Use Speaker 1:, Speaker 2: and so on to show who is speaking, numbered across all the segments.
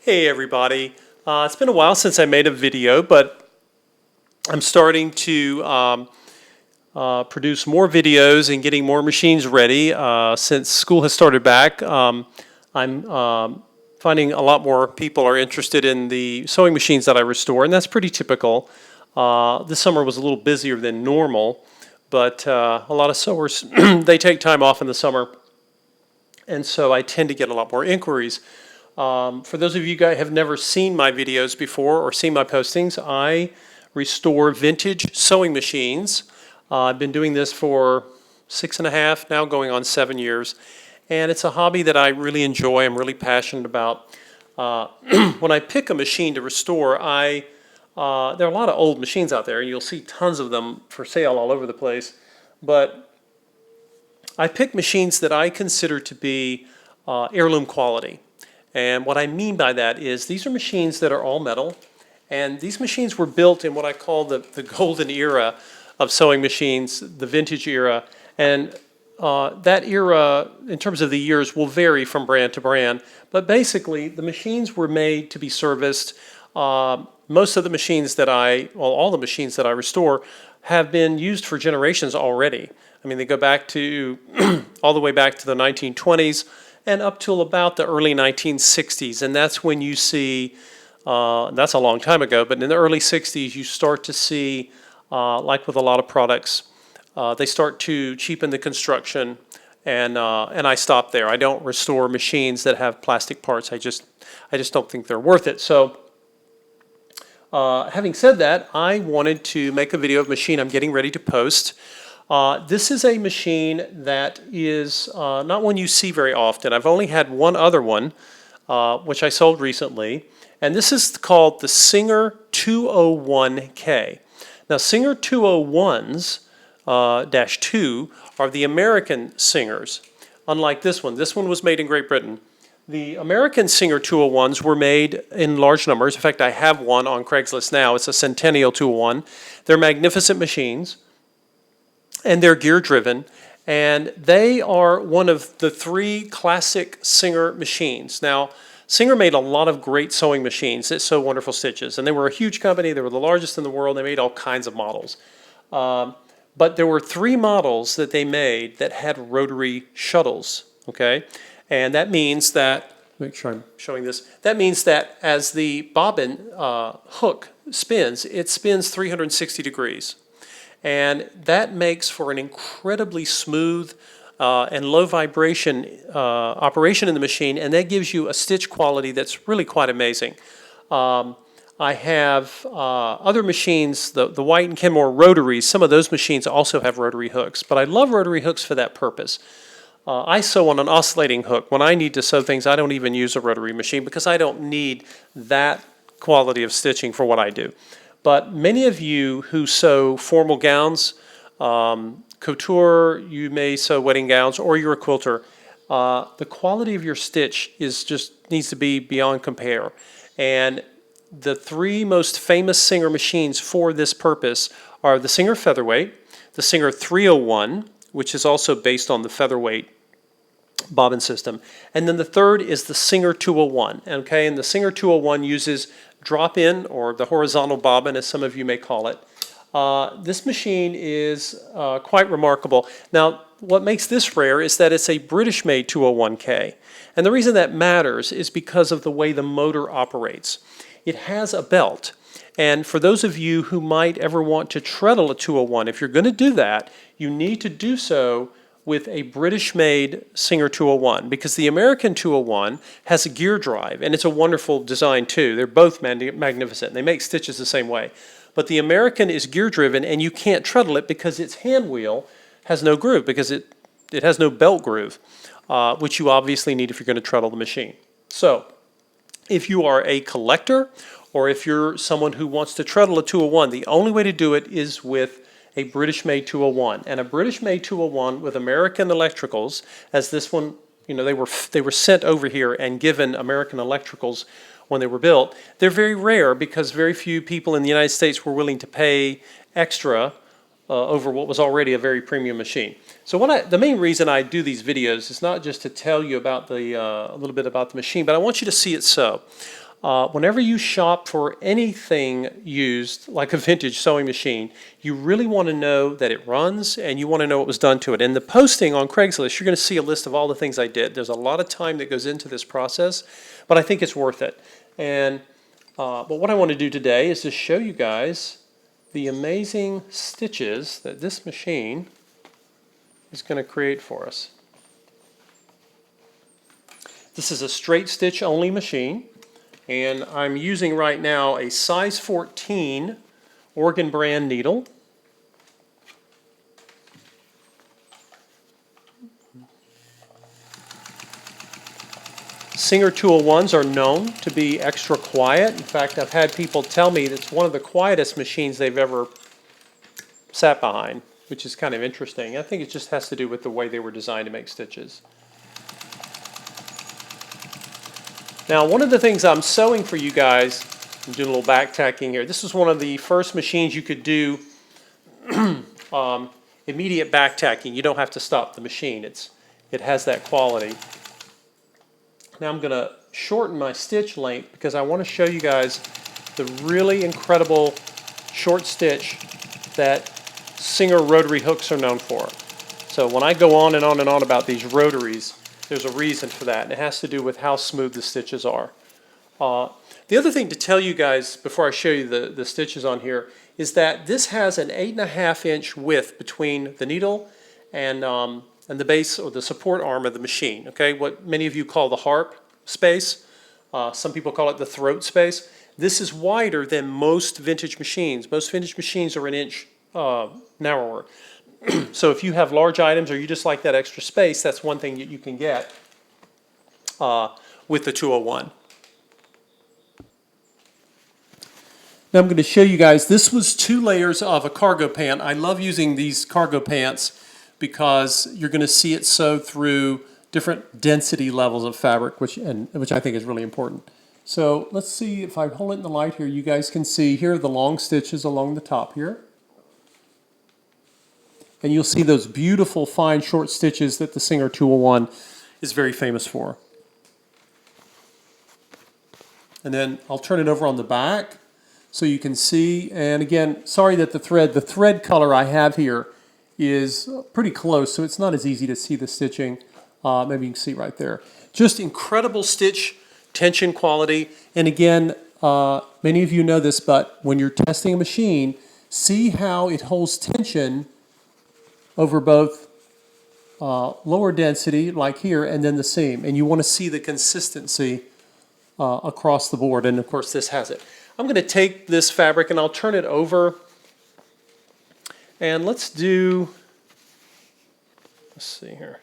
Speaker 1: Hey everybody, it's been a while since I made a video, but I'm starting to produce more videos and getting more machines ready. Since school has started back, I'm finding a lot more people are interested in the sewing machines that I restore, and that's pretty typical. This summer was a little busier than normal, but a lot of sewers, they take time off in the summer, and so I tend to get a lot more inquiries. For those of you guys who have never seen my videos before or seen my postings, I restore vintage sewing machines. I've been doing this for 6.5, now going on 7 years. And it's a hobby that I really enjoy, I'm really passionate about. When I pick a machine to restore, there are a lot of old machines out there, and you'll see tons of them for sale all over the place. But I pick machines that I consider to be heirloom quality. And what I mean by that is these are machines that are all metal, and these machines were built in what I call the golden era of sewing machines, the vintage era. And that era, in terms of the years, will vary from brand to brand. But basically, the machines were made to be serviced. Most of the machines that all the machines that I restore have been used for generations already. I mean, they go back to all the way back to the 1920s. And up till about the early 1960s. And that's when you see, that's a long time ago, but in the early 60s you start to see, like with a lot of products, they start to cheapen the construction, and I stop there. I don't restore machines that have plastic parts. I just don't think they're worth it. So having said that, I wanted to make a video of a machine I'm getting ready to post. This is a machine that is not one you see very often. I've only had one other one, which I sold recently, and this is called the Singer 201K. Now, Singer 201s -2 are the American Singers, unlike this one. This one was made in Great Britain. The American Singer 201s were made in large numbers. In fact, I have one on Craigslist now. It's a Centennial 201. They're magnificent machines, and they're gear driven, and they are one of the 3 classic Singer machines. Now, Singer made a lot of great sewing machines that sew wonderful stitches, and they were a huge company. They were the largest in the world. They made all kinds of models. But there were 3 models that they made that had rotary shuttles, okay? And that means that, make sure I'm showing this, that means that as the bobbin hook spins, it spins 360 degrees. And that makes for an incredibly smooth and low vibration operation in the machine, and that gives you a stitch quality that's really quite amazing. I have other machines, the White and Kenmore rotaries. Some of those machines also have rotary hooks, but I love rotary hooks for that purpose. I sew on an oscillating hook. When I need to sew things, I don't even use a rotary machine because I don't need that quality of stitching for what I do. But many of you who sew formal gowns, couture, you may sew wedding gowns, or you're a quilter, the quality of your stitch needs to be beyond compare. And the 3 most famous Singer machines for this purpose are the Singer Featherweight, the Singer 301, which is also based on the Featherweight bobbin system, and then the third is the Singer 201. Okay, and the Singer 201 uses drop-in, or the horizontal bobbin, as some of you may call it. This machine is quite remarkable. Now, what makes this rare is that it's a British-made 201K, and the reason that matters is because of the way the motor operates. It has a belt, and for those of you who might ever want to treadle a 201, if you're going to do that, you need to do so with a British-made Singer 201, because the American 201 has a gear drive, and it's a wonderful design too. They're both magnificent. They make stitches the same way. But the American is gear-driven, and you can't treadle it because its hand wheel has no groove, because it has no belt groove, which you obviously need if you're going to treadle the machine. So, if you are a collector, or if you're someone who wants to treadle a 201, the only way to do it is with a British-made 201. And a British-made 201 with American electricals, as this one, you know, they were sent over here and given American electricals when they were built. They're very rare because very few people in the United States were willing to pay extra over what was already a very premium machine. So the main reason I do these videos is not just to tell you about a little bit about the machine, but I want you to see it sew. whenever you shop for anything used, like a vintage sewing machine, you really want to know that it runs and you want to know what was done to it. In the posting on Craigslist, you're going to see a list of all the things I did. There's a lot of time that goes into this process, but I think it's worth it. And but what I want to do today is just show you guys the amazing stitches that this machine is going to create for us. This is a straight stitch only machine, and I'm using right now a size 14 Oregon brand needle. Singer 201s are known to be extra quiet. In fact, I've had people tell me that it's one of the quietest machines they've ever sat behind, which is kind of interesting. I think it just has to do with the way they were designed to make stitches. Now, one of the things I'm sewing for you guys, I'm doing a little back tacking here. This was one of the first machines you could do immediate back tacking. You don't have to stop the machine. It has that quality. Now I'm going to shorten my stitch length because I want to show you guys the really incredible short stitch that Singer rotary hooks are known for. So when I go on and on and on about these rotaries, there's a reason for that, and it has to do with how smooth the stitches are. The other thing to tell you guys before I show you the stitches on here is that this has an 8.5 inch width between the needle and the base or the support arm of the machine. Okay, what many of you call the harp space. Some people call it the throat space. This is wider than most vintage machines. Most vintage machines are an inch narrower. So if you have large items or you just like that extra space, that's one thing that you can get with the 201. Now I'm going to show you guys, this was 2 layers of a cargo pant. I love using these cargo pants because you're going to see it sew through different density levels of fabric, which I think is really important. So let's see if I hold it in the light here, you guys can see here are the long stitches along the top here. And you'll see those beautiful fine short stitches that the Singer 201 is very famous for. And then I'll turn it over on the back so you can see. And again, sorry that the thread color I have here is pretty close, so it's not as easy to see the stitching. Maybe you can see right there. Just incredible stitch tension quality. And again, many of you know this, but when you're testing a machine, see how it holds tension over both lower density, like here, and then the seam. And you want to see the consistency across the board. And of course, this has it. I'm going to take this fabric and I'll turn it over. And let's see here.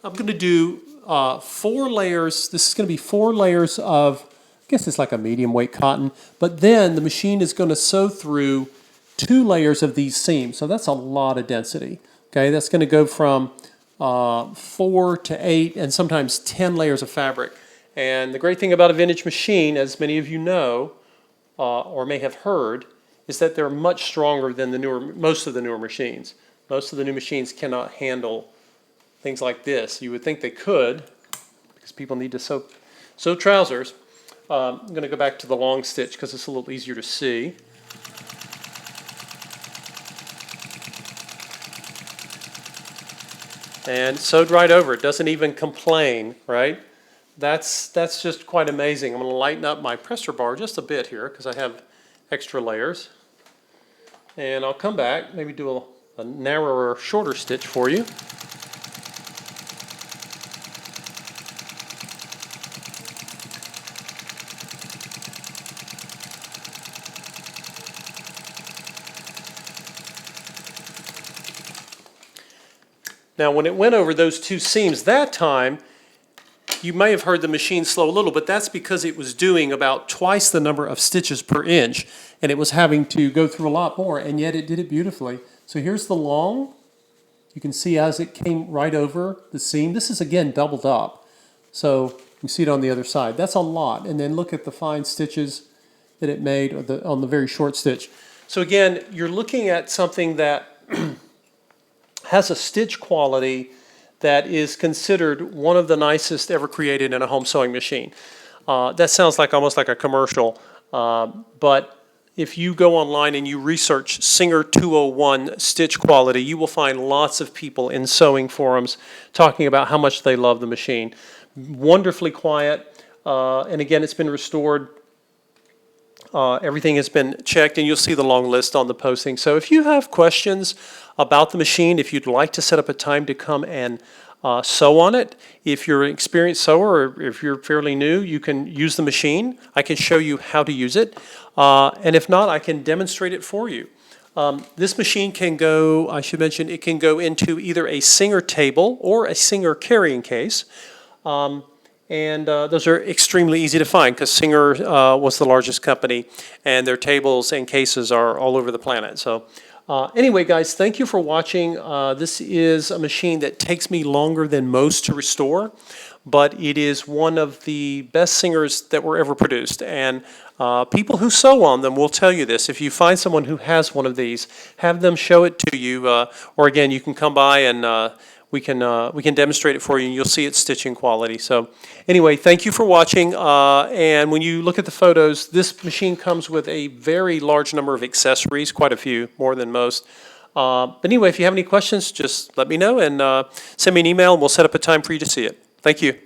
Speaker 1: I'm going to do 4 layers. This is going to be 4 layers of, I guess it's like a medium weight cotton. But then the machine is going to sew through 2 layers of these seams. So that's a lot of density. Okay, that's going to go from 4 to 8 and sometimes 10 layers of fabric. And the great thing about a vintage machine, as many of you know or may have heard, is that they're much stronger than most of the newer machines. Most of the new machines cannot handle things like this. You would think they could, because people need to sew trousers. I'm going to go back to the long stitch because it's a little easier to see. And sewed right over. It doesn't even complain, right? That's just quite amazing. I'm going to lighten up my presser bar just a bit here because I have extra layers. And I'll come back, maybe do a narrower, shorter stitch for you. Now, when it went over those 2 seams that time, you may have heard the machine slow a little, but that's because it was doing about twice the number of stitches per inch, and it was having to go through a lot more, and yet it did it beautifully. So here's the long. You can see as it came right over the seam. This is, again, doubled up. So you see it on the other side. That's a lot. And then look at the fine stitches that it made on the very short stitch. So again, you're looking at something that has a stitch quality that is considered one of the nicest ever created in a home sewing machine. That sounds like almost like a commercial, but if you go online and you research Singer 201 stitch quality, you will find lots of people in sewing forums talking about how much they love the machine. Wonderfully quiet, and again, it's been restored. Everything has been checked, and you'll see the long list on the posting. So if you have questions about the machine, if you'd like to set up a time to come and sew on it, if you're an experienced sewer or if you're fairly new, you can use the machine. I can show you how to use it. And if not, I can demonstrate it for you. This machine can go, I should mention, it can go into either a Singer table or a Singer carrying case. And those are extremely easy to find because Singer was the largest company, and their tables and cases are all over the planet. So anyway, guys, thank you for watching. This is a machine that takes me longer than most to restore, but it is one of the best Singers that were ever produced. And people who sew on them will tell you this. If you find someone who has one of these, have them show it to you, or again, you can come by and we can demonstrate it for you, and you'll see its stitching quality. So anyway, thank you for watching. And when you look at the photos, this machine comes with a very large number of accessories, quite a few, more than most. But anyway, if you have any questions, just let me know and send me an email, and we'll set up a time for you to see it. Thank you.